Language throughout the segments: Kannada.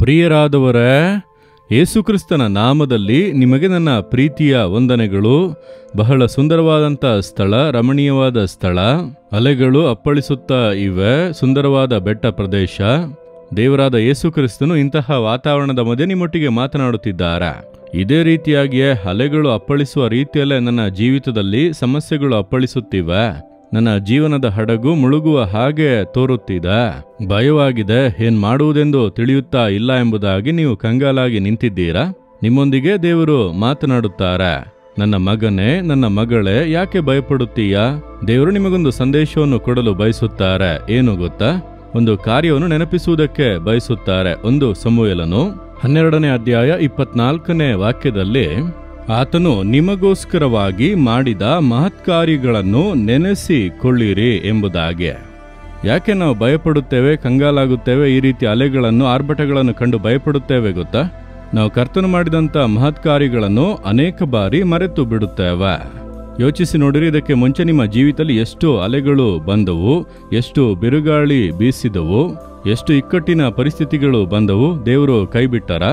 ಪ್ರಿಯರಾದವರೇ, ಯೇಸುಕ್ರಿಸ್ತನ ನಾಮದಲ್ಲಿ ನಿಮಗೆ ನನ್ನ ಪ್ರೀತಿಯ ವಂದನೆಗಳು. ಬಹಳ ಸುಂದರವಾದಂಥ ಸ್ಥಳ, ರಮಣೀಯವಾದ ಸ್ಥಳ, ಅಲೆಗಳು ಅಪ್ಪಳಿಸುತ್ತಾ ಇವೆ, ಸುಂದರವಾದ ಬೆಟ್ಟ ಪ್ರದೇಶ. ದೇವರಾದ ಯೇಸುಕ್ರಿಸ್ತನು ಇಂತಹ ವಾತಾವರಣದ ಮಧ್ಯೆ ನಿಮ್ಮೊಟ್ಟಿಗೆ ಮಾತನಾಡುತ್ತಿದ್ದಾರೆ. ಇದೇ ರೀತಿಯಾಗಿಯೇ ಅಲೆಗಳು ಅಪ್ಪಳಿಸುವ ರೀತಿಯಲ್ಲೇ ನನ್ನ ಜೀವಿತದಲ್ಲಿ ಸಮಸ್ಯೆಗಳು ಅಪ್ಪಳಿಸುತ್ತಿವೆ. ನನ್ನ ಜೀವನದ ಹಡಗು ಮುಳುಗುವ ಹಾಗೆ ತೋರುತ್ತಿದೆ. ಭಯವಾಗಿದೆ, ಏನ್ ಮಾಡುವುದೆಂದು ತಿಳಿಯುತ್ತಾ ಇಲ್ಲ ಎಂಬುದಾಗಿ ನೀವು ಕಂಗಾಲಾಗಿ ನಿಂತಿದ್ದೀರಾ. ನಿಮ್ಮೊಂದಿಗೆ ದೇವರು ಮಾತನಾಡುತ್ತಾರೆ. ನನ್ನ ಮಗನೇ, ನನ್ನ ಮಗಳೇ, ಯಾಕೆ ಭಯಪಡುತ್ತೀಯಾ? ದೇವರು ನಿಮಗೊಂದು ಸಂದೇಶವನ್ನು ಕೊಡಲು ಬಯಸುತ್ತಾರೆ. ಏನು ಗೊತ್ತಾ? ಒಂದು ಕಾರ್ಯವನ್ನು ನೆನಪಿಸುವುದಕ್ಕೆ ಬಯಸುತ್ತಾರೆ. 1 ಸಮುವೇಲನು 12ನೇ ಅಧ್ಯಾಯ 24ನೇ ವಾಕ್ಯದಲ್ಲಿ, ಆತನು ನಿಮಗೋಸ್ಕರವಾಗಿ ಮಾಡಿದ ಮಹತ್ಕಾರ್ಯಗಳನ್ನು ನೆನೆಸಿಕೊಳ್ಳಿರಿ ಎಂಬುದಾಗಿ. ಯಾಕೆ ನಾವು ಭಯಪಡುತ್ತೇವೆ, ಕಂಗಾಲಾಗುತ್ತೇವೆ, ಈ ರೀತಿ ಅಲೆಗಳನ್ನು, ಆರ್ಭಟಗಳನ್ನು ಕಂಡು ಭಯಪಡುತ್ತೇವೆ ಗೊತ್ತಾ? ನಾವು ಕರ್ತನು ಮಾಡಿದಂಥ ಮಹತ್ಕಾರ್ಯಗಳನ್ನು ಅನೇಕ ಬಾರಿ ಮರೆತು ಬಿಡುತ್ತೇವೆ. ಯೋಚಿಸಿ ನೋಡಿರಿ, ಇದಕ್ಕೆ ಮುಂಚೆ ನಿಮ್ಮ ಜೀವಿತದಲ್ಲಿ ಎಷ್ಟು ಅಲೆಗಳು ಬಂದವು, ಎಷ್ಟು ಬಿರುಗಾಳಿ ಬೀಸಿದವು, ಎಷ್ಟು ಇಕ್ಕಟ್ಟಿನ ಪರಿಸ್ಥಿತಿಗಳು ಬಂದವು. ದೇವರು ಕೈಬಿಟ್ಟರ?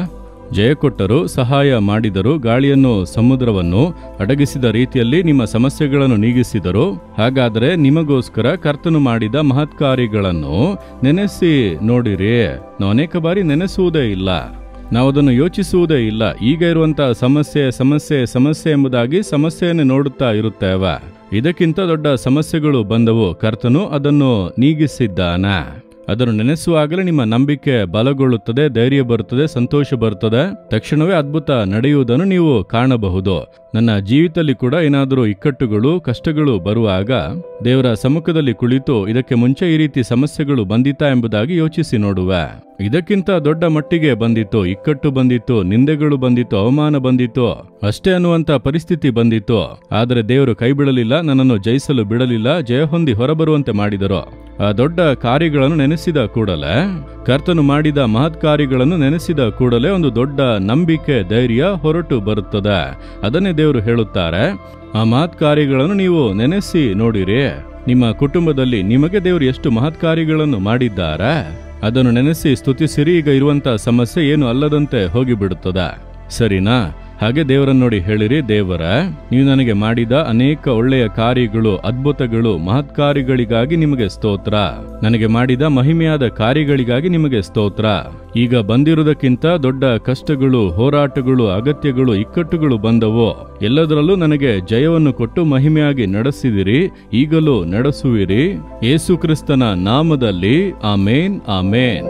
ಜಯ ಕೊಟ್ಟರು, ಸಹಾಯ ಮಾಡಿದರು, ಗಾಳಿಯನ್ನು ಸಮುದ್ರವನ್ನು ಅಡಗಿಸಿದ ರೀತಿಯಲ್ಲಿ ನಿಮ್ಮ ಸಮಸ್ಯೆಗಳನ್ನು ನೀಗಿಸಿದರು. ಹಾಗಾದರೆ ನಿಮಗೋಸ್ಕರ ಕರ್ತನು ಮಾಡಿದ ಮಹತ್ಕಾರ್ಯಗಳನ್ನು ನೆನೆಸಿ ನೋಡಿರಿ. ನಾವು ಅನೇಕ ಬಾರಿ ನೆನೆಸುವುದೇ ಇಲ್ಲ, ನಾವು ಅದನ್ನು ಯೋಚಿಸುವುದೇ ಇಲ್ಲ. ಈಗ ಇರುವಂತಹ ಸಮಸ್ಯೆ ಎಂಬುದಾಗಿ ಸಮಸ್ಯೆಯನ್ನು ನೋಡುತ್ತಾ ಇರುತ್ತೇವೆ. ಇದಕ್ಕಿಂತ ದೊಡ್ಡ ಸಮಸ್ಯೆಗಳು ಬಂದವು, ಕರ್ತನು ಅದನ್ನು ನೀಗಿಸಿದ್ದಾನೆ. ಅದನ್ನು ನೆನೆಸುವಾಗಲೇ ನಿಮ್ಮ ನಂಬಿಕೆ ಬಲಗೊಳ್ಳುತ್ತದೆ, ಧೈರ್ಯ ಬರುತ್ತದೆ, ಸಂತೋಷ ಬರುತ್ತದೆ. ತಕ್ಷಣವೇ ಅದ್ಭುತ ನಡೆಯುವುದನ್ನು ನೀವು ಕಾಣಬಹುದು. ನನ್ನ ಜೀವಿತದಲ್ಲಿ ಕೂಡ ಏನಾದರೂ ಇಕ್ಕಟ್ಟುಗಳು, ಕಷ್ಟಗಳು ಬರುವಾಗ ದೇವರ ಸಮ್ಮುಖದಲ್ಲಿ ಕುಳಿತು ಇದಕ್ಕೆ ಮುಂಚೆ ಈ ರೀತಿ ಸಮಸ್ಯೆಗಳು ಬಂದಿತಾ ಎಂಬುದಾಗಿ ಯೋಚಿಸಿ ನೋಡುವೆ. ಇದಕ್ಕಿಂತ ದೊಡ್ಡ ಮಟ್ಟಿಗೆ ಬಂದಿತ್ತು, ಇಕ್ಕಟ್ಟು ಬಂದಿತ್ತು, ನಿಂದೆಗಳು ಬಂದಿತ್ತು, ಅವಮಾನ ಬಂದಿತ್ತು, ಅಷ್ಟೇ ಅನ್ನುವಂಥ ಪರಿಸ್ಥಿತಿ ಬಂದಿತ್ತು. ಆದರೆ ದೇವರು ಕೈ ಬಿಡಲಿಲ್ಲ, ನನ್ನನ್ನು ಜಯಿಸಲು ಬಿಡಲಿಲ್ಲ, ಜಯ ಹೊಂದಿ ಹೊರಬರುವಂತೆ ಮಾಡಿದರು. ಆ ದೊಡ್ಡ ಕಾರ್ಯಗಳನ್ನು ನೆನೆಸಿದ ಕೂಡಲೇ, ಕರ್ತನು ಮಾಡಿದ ಮಹತ್ ಕಾರ್ಯಗಳನ್ನು ನೆನೆಸಿದ ಕೂಡಲೇ ಒಂದು ದೊಡ್ಡ ನಂಬಿಕೆ, ಧೈರ್ಯ ಹೊರಟು ಬರುತ್ತದೆ. ಅದನ್ನೇ ದೇವರು ಹೇಳುತ್ತಾರೆ, ಆ ಮಹತ್ ಕಾರ್ಯಗಳನ್ನು ನೀವು ನೆನೆಸಿ ನೋಡಿರಿ. ನಿಮ್ಮ ಕುಟುಂಬದಲ್ಲಿ ನಿಮಗೆ ದೇವರು ಎಷ್ಟು ಮಹತ್ ಕಾರ್ಯಗಳನ್ನು ಮಾಡಿದ್ದಾರೆ ಅದನ್ನು ನೆನೆಸಿ ಸ್ತುತಿಸಿರಿ. ಈಗ ಇರುವಂತಹ ಸಮಸ್ಯೆ ಏನು ಅಲ್ಲದಂತೆ ಹೋಗಿಬಿಡುತ್ತದೆ. ಸರಿನಾ? ಹಾಗೆ ದೇವರನ್ನು ನೋಡಿ ಹೇಳಿರಿ, ದೇವರ, ನೀವು ನನಗೆ ಮಾಡಿದ ಅನೇಕ ಒಳ್ಳೆಯ ಕಾರ್ಯಗಳು, ಅದ್ಭುತಗಳು, ಮಹತ್ ಕಾರ್ಯಗಳಿಗಾಗಿ ನಿಮಗೆ ಸ್ತೋತ್ರ. ನನಗೆ ಮಾಡಿದ ಮಹಿಮೆಯಾದ ಕಾರ್ಯಗಳಿಗಾಗಿ ನಿಮಗೆ ಸ್ತೋತ್ರ. ಈಗ ಬಂದಿರುವುದಕ್ಕಿಂತ ದೊಡ್ಡ ಕಷ್ಟಗಳು, ಹೋರಾಟಗಳು, ಅಗತ್ಯಗಳು, ಇಕ್ಕಟ್ಟುಗಳು ಬಂದವು. ಎಲ್ಲದರಲ್ಲೂ ನನಗೆ ಜಯವನ್ನು ಕೊಟ್ಟು ಮಹಿಮೆಯಾಗಿ ನಡೆಸಿದಿರಿ, ಈಗಲೂ ನಡೆಸುವಿರಿ. ಯೇಸು ಕ್ರಿಸ್ತನ ನಾಮದಲ್ಲಿ ಆಮೇನ್, ಆಮೇನ್.